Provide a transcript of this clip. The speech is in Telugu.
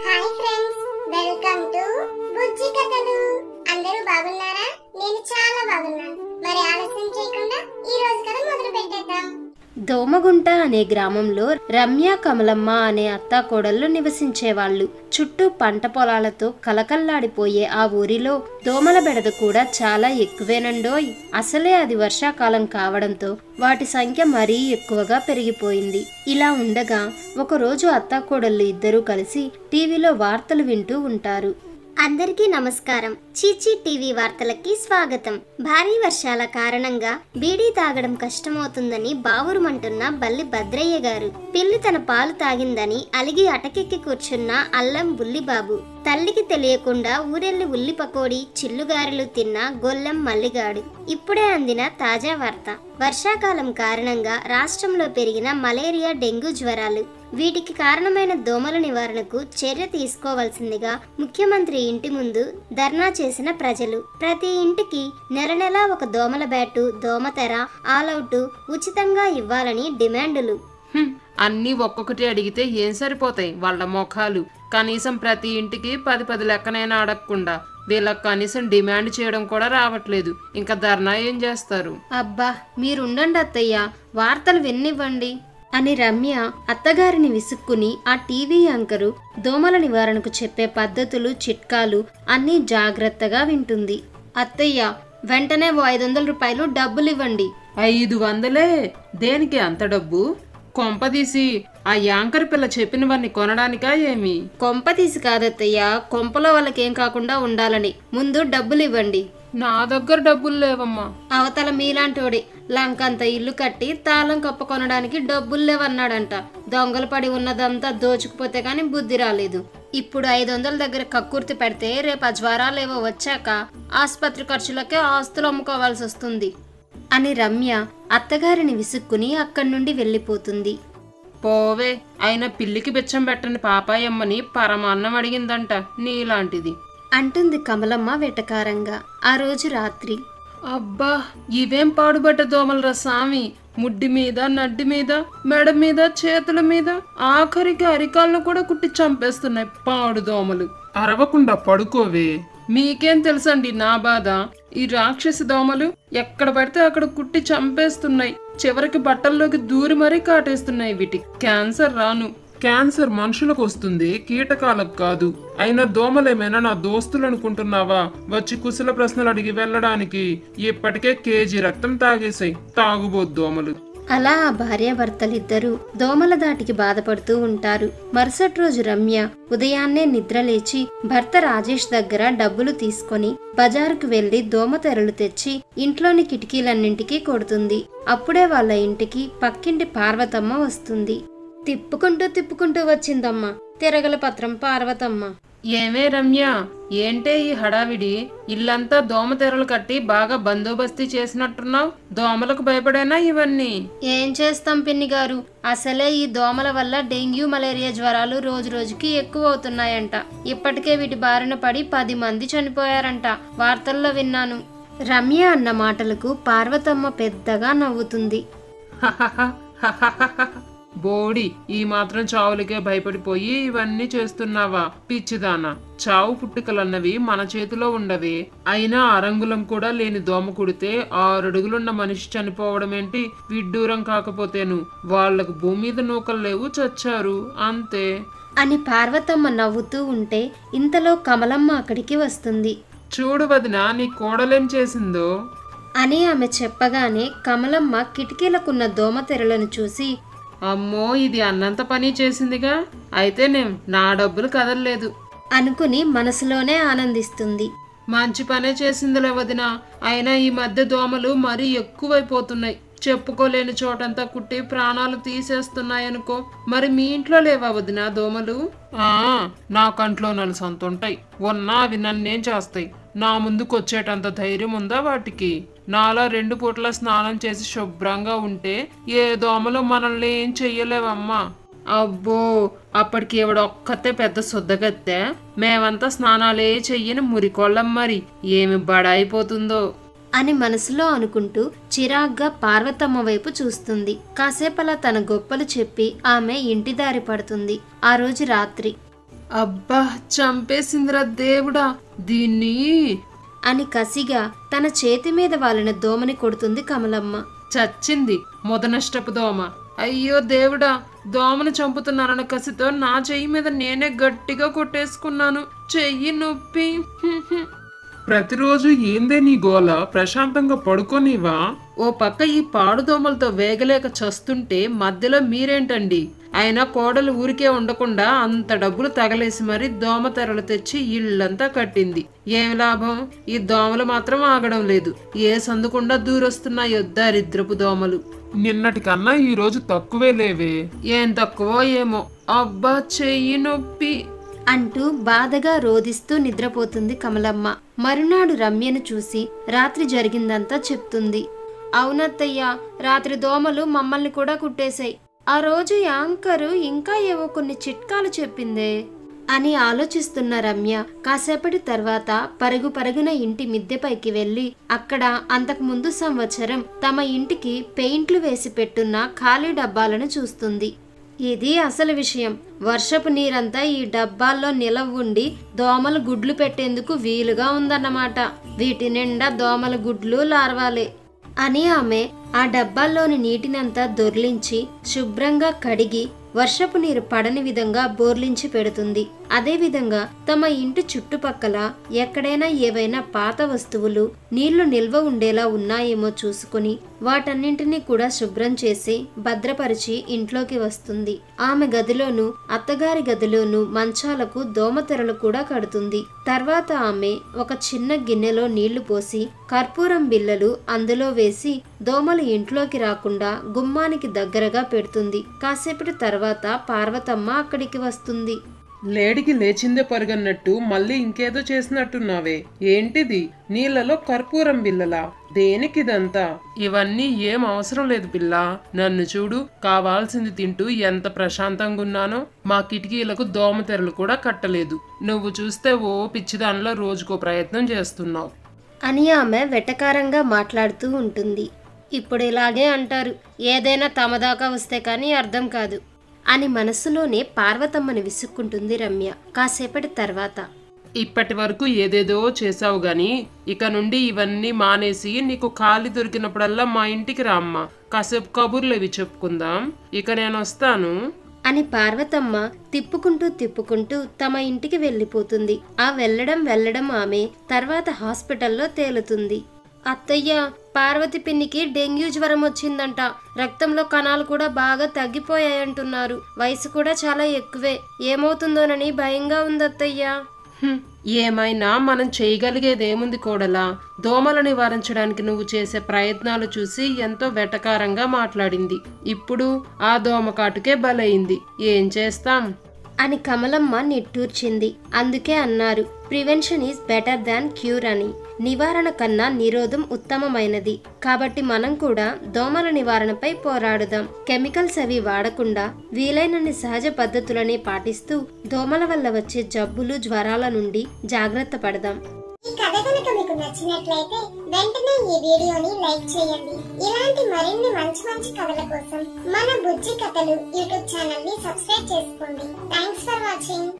హాయ్ ఫ్రెండ్స్, వెల్కమ్ టు బుజ్జి కథలు. అందరూ బాగున్నారా? నేను చాలా బాగున్నాను. మరి ఆలస్యం చేయకుండా ఈ రోజు కథ మొదలు పెట్టేద్దాం. దోమగుంట అనే గ్రామంలో రమ్య, కమలమ్మ అనే అత్తాకోడళ్ళు నివసించేవాళ్లు. చుట్టూ పంట పొలాలతో కలకల్లాడిపోయే ఆ ఊరిలో దోమల బెడద కూడా చాలా ఎక్కువేనండోయ్. అసలే అది వర్షాకాలం కావడంతో వాటి సంఖ్య మరీ ఎక్కువగా పెరిగిపోయింది. ఇలా ఉండగా ఒకరోజు అత్తాకోడళ్ళు ఇద్దరూ కలిసి టీవీలో వార్తలు వింటూ ఉంటారు. అందరికీ నమస్కారం. చీచీ టీవీ వార్తలకి స్వాగతం. భారీ వర్షాల కారణంగా బీడీ తాగడం కష్టమవుతుందని బావురుమంటున్న బల్లి భద్రయ్య గారు, పిల్లి తన పాలు తాగిందని అలిగి అటకెక్కి కూర్చున్న అల్లం బుల్లిబాబు, తల్లికి తెలియకుండా ఊరెళ్ళి ఉల్లి పకోడీ, చిల్లుగారెలు తిన్న గొల్లెం మల్లిగాడు. ఇప్పుడే అందిన తాజా వార్త. వర్షాకాలం కారణంగా రాష్ట్రంలో పెరిగిన మలేరియా, డెంగ్యూ జ్వరాలు, వీటికి కారణమైన దోమల నివారణకు చర్య తీసుకోవాల్సిందిగా ముఖ్యమంత్రి ఇంటి ముందు ధర్నా చేసిన ప్రజలు. ప్రతి ఇంటికి నెల ఒక దోమల బ్యాటు, దోమతెర, ఆల్అవుట్ ఉచితంగా ఇవ్వాలని డిమాండులు. అన్నీ ఒక్కొక్కటి అడిగితే ఏం సరిపోతాయి వాళ్ళ మొఖాలు. కనీసం ప్రతి ఇంటికి 10 లెక్కనైనా అడగకుండా వీళ్ళకి కనీసం డిమాండ్ చేయడం కూడా రావట్లేదు. ఇంకా ధర్నా ఏం చేస్తారు? అబ్బా మీరుండండి అత్తయ్య, వార్తలు విన్నివ్వండి అని రమ్య అత్తగారిని విసుక్కుని ఆ టీవీ యాంకరు దోమల నివారణకు చెప్పే పద్ధతులు, చిట్కాలు అన్నీ జాగ్రత్తగా వింటుంది. అత్తయ్య, వెంటనే 500 రూపాయలు డబ్బులు ఇవ్వండి. 500? దేనికి అంత డబ్బు? కొంపదీసి ఆ యాంకర్ పిల్ల చెప్పినవన్నీ కొనడానికా ఏమి? కొంపతీసి కాదత్తయ్య, కొంపలో వాళ్ళకేం కాకుండా ఉండాలని. ముందు డబ్బులు ఇవ్వండి. నా దగ్గర డబ్బులు లేవమ్మా. అవతల మీలాంటోడి లంకంత ఇల్లు కట్టి తాళం కప్ప కొనడానికి డబ్బులు లేవన్నాడంట. దొంగలు పడి ఉన్నదంతా దోచుకుపోతే కాని బుద్ధి రాలేదు. ఇప్పుడు 500 దగ్గర కక్కుర్తి పెడితే రేపు ఆ జ్వరాలేవో వచ్చాక ఆసుపత్రి ఖర్చులకే ఆస్తులు అమ్ముకోవాల్సి వస్తుంది అని రమ్య అత్తగారిని విసుక్కుని అక్కడి నుండి వెళ్ళిపోతుంది. పోవే, అయినా పిల్లికి బిచ్చం పెట్టని పాపాయమ్మని పరమాన్నం అడిగిందంట నీలాంటిది అంటుంది కమలమ్మ వెటకారంగా. ఆ రోజు రాత్రి, అబ్బా ఇవేం పాడుబడ్డ దోమలరా సామి. ముడ్డి మీద, నడ్డి మీద, మెడ మీద, చేతుల మీద, ఆఖరికి అరికాలను కూడా కుట్టి చంపేస్తున్నాయి పాడు దోమలు. అరవకుండా పడుకోవే. మీకేం తెలుసండి నా బాధ. ఈ రాక్షసి దోమలు ఎక్కడ పడితే అక్కడ కుట్టి చంపేస్తున్నాయి. చివరికి బట్టల్లోకి దూరి మరీ కాటేస్తున్నాయి. వీటి క్యాన్సర్ రాను. క్యాన్సర్ మనుషులకు వస్తుంది, కీటకాలకు కాదు. అయినా దోమలేమైనా నా దోస్తులు అనుకుంటున్నావా? వచ్చి కుశల ప్రశ్నలు అడిగి వెళ్ళడానికి. ఇప్పటికే కేజీ రక్తం తాగేసాయి తాగుబోతు దోమలు. అలా ఆ భార్యాభర్తలిద్దరూ దోమల దాటికి బాధపడుతూ ఉంటారు. మరుసటి రోజు రమ్య ఉదయాన్నే నిద్రలేచి భర్త రాజేష్ దగ్గర డబ్బులు తీసుకొని బజారుకు వెళ్లి దోమతెరలు తెచ్చి ఇంట్లోని కిటికీలన్నింటికీ కొడుతుంది. అప్పుడే వాళ్ళ ఇంటికి పక్కింటి పార్వతమ్మ వస్తుంది. తిప్పుకుంటూ వచ్చిందమ్మా తిరగల పత్రం పార్వతమ్మ. ఏమే రమ్య, ఏంటే ఈ హడావిడి? ఇల్లంతా దోమ తెరలు కట్టి బాగా బందోబస్తీ చేసినట్టున్నావు. దోమలకు భయపడేనా ఇవన్నీ? ఏం చేస్తాం పిన్ని గారు, అసలే ఈ దోమల వల్ల డెంగ్యూ, మలేరియా జ్వరాలు రోజు రోజుకి ఎక్కువ అవుతున్నాయంట. ఇప్పటికే వీటి బారిన పడి 10 మంది చనిపోయారంట, వార్తల్లో విన్నాను. రమ్య అన్న మాటలకు పార్వతమ్మ పెద్దగా నవ్వుతుంది. బోడి, ఈ మాత్రం చావులకే భయపడిపోయి ఇవన్నీ చేస్తున్నావా పిచ్చిదానా? చావు పుట్టుకలన్నవి మన చేతిలో ఉండవే. అయినా అరంగులం కూడా లేని దోమ కుడితే 6 అడుగులున్న మనిషి చనిపోవడం ఏంటి? విడ్డూరం కాకపోతేను. వాళ్లకు భూమి మీద నూకలు లేవు, చచ్చారు అంతే అని పార్వతమ్మ నవ్వుతూ ఉంటే ఇంతలో కమలమ్మ అక్కడికి వస్తుంది. చూడు వదినా, నీ కోడలేం చేసిందో అని ఆమె చెప్పగానే కమలమ్మ కిటికీలకున్న దోమతెరలను చూసి, అమ్మో ఇది అన్నంత పని చేసిందిగా, అయితే నా డబ్బులు కదలలేదు అనుకుని మనసులోనే ఆనందిస్తుంది. మంచి పనే చేసిందిలే వదినా. అయినా ఈ మధ్య దోమలు మరీ ఎక్కువైపోతున్నాయి. చెప్పుకోలేని చోటంతా కుట్టి ప్రాణాలు తీసేస్తున్నాయనుకో. మరి మీ ఇంట్లో లేవా వదినా దోమలు? నా కంట్లో నలుసంతుంటాయి. ఉన్నా అవి నన్నేం చేస్తాయి? నా ముందుకు వచ్చేటంత ధైర్యం ఉందా వాటికి? నాలా 2 పూట్ల స్నానం చేసి శుభ్రంగా ఉంటే ఏ దోమలు మనల్ని ఏం చెయ్యలేవమ్మా. అబ్బో, అప్పటికి ఒక్కతే పెద్ద శుద్ధగత్తె. మేమంతా స్నానాలే చెయ్యని మురికోళ్ళం. మరి ఏమి బడాయిపోతుందో అని మనసులో అనుకుంటూ చిరాగ్గా పార్వతమ్మ వైపు చూస్తుంది. కాసేపలా తన గొప్పలు చెప్పి ఆమె ఇంటి దారి పడుతుంది. ఆ రోజు రాత్రి, అబ్బా చంపేసిందిరా దేవుడా దీన్ని అని కసిగా తన చేతి మీద వాలిన దోమని కొడుతుంది కమలమ్మ. చచ్చింది మొదనష్టపు దోమ. అయ్యో దేవుడా, దోమను చంపుతున్నానన్న కసితో నా చెయ్యి మీద నేనే గట్టిగా కొట్టేసుకున్నాను. చెయ్యి నొప్పి. ప్రతిరోజు ఏందే నీ గోల? ప్రశాంతంగా పడుకోనివా? ఓ పక్క ఈ పాడు దోమలతో వేగలేక చస్తుంటే మధ్యలో మీరేంటండి? అయినా కోడలు ఊరికే ఉండకుండా అంత డబ్బులు తగలేసి మరి దోమ తెరలు తెచ్చి ఇళ్ళంతా కట్టింది. ఏం లాభం? ఈ దోమలు మాత్రం ఆగడం లేదు. ఏ సందుకుండా దూరొస్తున్నాయో దరిద్రపు దోమలు. నిన్నటి కన్నా ఈ రోజు తక్కువే లేవే. ఏం తక్కువో ఏమో. అబ్బా చెయ్యి నొప్పి అంటూ బాధగా రోదిస్తూ నిద్రపోతుంది కమలమ్మ. మరునాడు రమ్యను చూసి రాత్రి జరిగిందంతా చెప్తుంది. అవునత్తయ్య, రాత్రి దోమలు మమ్మల్ని కూడా కుట్టేశాయి. ఆ రోజు యాంకరు ఇంకా ఏవో కొన్ని చిట్కాలు చెప్పిందే అని ఆలోచిస్తున్న రమ్య కాసేపటి తర్వాత పరుగున ఇంటి మిద్దెపైకి వెళ్లి అక్కడ అంతకు ముందు సంవత్సరం తమ ఇంటికి పెయింట్లు వేసి పెట్టున్న ఖాళీ డబ్బాలను చూస్తుంది. ఇది అసలు విషయం. వర్షపు నీరంతా ఈ డబ్బాల్లో నిలవ ఉండి దోమలు గుడ్లు పెట్టేందుకు వీలుగా ఉందన్నమాట. వీటి నిండా దోమల గుడ్లు లార్వాలే అని ఆమె ఆ డబ్బాల్లోని నీటినంతా దొర్లించి శుభ్రంగా కడిగి వర్షపు నీరు పడని విధంగా బోర్లించి పెడుతుంది. అదే విధంగా తమ ఇంటి చుట్టుపక్కల ఎక్కడైనా ఏవైనా పాత వస్తువులు నీళ్లు నిల్వ ఉండేలా ఉన్నాయేమో చూసుకుని వాటన్నింటినీ కూడా శుభ్రం చేసి భద్రపరిచి ఇంట్లోకి వస్తుంది. ఆమె గదిలోను అత్తగారి గదిలోను మంచాలకు దోమతెరలు కూడా కడుతుంది. తర్వాత ఆమె ఒక చిన్న గిన్నెలో నీళ్లు పోసి కర్పూరం బిళ్ళలు అందులో వేసి దోమలు ఇంట్లోకి రాకుండా గుమ్మానికి దగ్గరగా పెడుతుంది. కాసేపటి తర్వాత పార్వతమ్మ అక్కడికి వస్తుంది. లేడికి లేచిందే పరుగన్నట్టు మళ్ళీ ఇంకేదో చేసినట్టున్నావే. ఏంటిది? నీళ్లలో కర్పూరం బిల్లలా? దేనికిదంతా? ఇవన్నీ ఏం అవసరం లేదు పిల్ల. నన్ను చూడు, కావాల్సింది తింటూ ఎంత ప్రశాంతంగా ఉన్నానో. మా కిటికీలకు దోమతెరలు కూడా కట్టలేదు. నువ్వు చూస్తే ఓ పిచ్చిదానిలో రోజుకో ప్రయత్నం చేస్తున్నావు అని ఆమె వెటకారంగా మాట్లాడుతూ ఉంటుంది. ఇప్పుడు ఇలాగే అంటారు, ఏదైనా తమ దాకా వస్తే కానీ అర్థం కాదు అని మనసులోనే పార్వతమ్మని విసుక్కుంటుంది రమ్య. కాసేపటి తర్వాత, ఇప్పటి వరకు ఏదేదో చేసావు గాని ఇక నుండి ఇవన్నీ మానేసి నీకు ఖాళీ దొరికినప్పుడల్లా మా ఇంటికి రామ్మా. కాసేపు కబుర్లు ఇవి చెప్పుకుందాం. ఇక నేను వస్తాను అని పార్వతమ్మ తిప్పుకుంటూ తమ ఇంటికి వెళ్ళిపోతుంది. ఆ వెళ్ళడం ఆమె తర్వాత హాస్పిటల్లో తేలుతుంది. అత్తయ్య, పార్వతి పిన్నికి డెంగ్యూ జ్వరం వచ్చిందంట. రక్తంలో కణాలు కూడా బాగా తగ్గిపోయాయంటున్నారు. వయసు కూడా చాలా ఎక్కువే. ఏమవుతుందోనని భయంగా ఉందత్తయ్య. ఏమైనా మనం చేయగలిగేదేముంది కోడలా? దోమలు నివారించడానికి నువ్వు చేసే ప్రయత్నాలు చూసి ఎంతో వెటకారంగా మాట్లాడింది. ఇప్పుడు ఆ దోమకాటుకే బలైంది. ఏం చేస్తాం అని కమలమ్మ నిట్టూర్చింది. అందుకే అన్నారు, prevention is better than cure అని. నివారణ కన్నా నిరోధం ఉత్తమమైనది. కాబట్టి మనం కూడా దోమల నివారణపై పోరాడుదాం. కెమికల్స్ అవి వాడకుండా వీలైనన్ని సహజ పద్ధతులని పాటిస్తూ దోమల వల్ల వచ్చే జబ్బులు జ్వరాల నుండి జాగ్రత్త పడదాం. ఈ కథ కనుక మీకు నచ్చినట్లయితే వెంటనే ఈ వీడియోని లైక్ చేయండి. ఇలాంటి మరిన్ని మంచి కథల కోసం మన బుజ్జి కథలు యూట్యూబ్ ఛానల్ ని సబ్స్క్రైబ్ చేసుకోండి. Thanks for watching.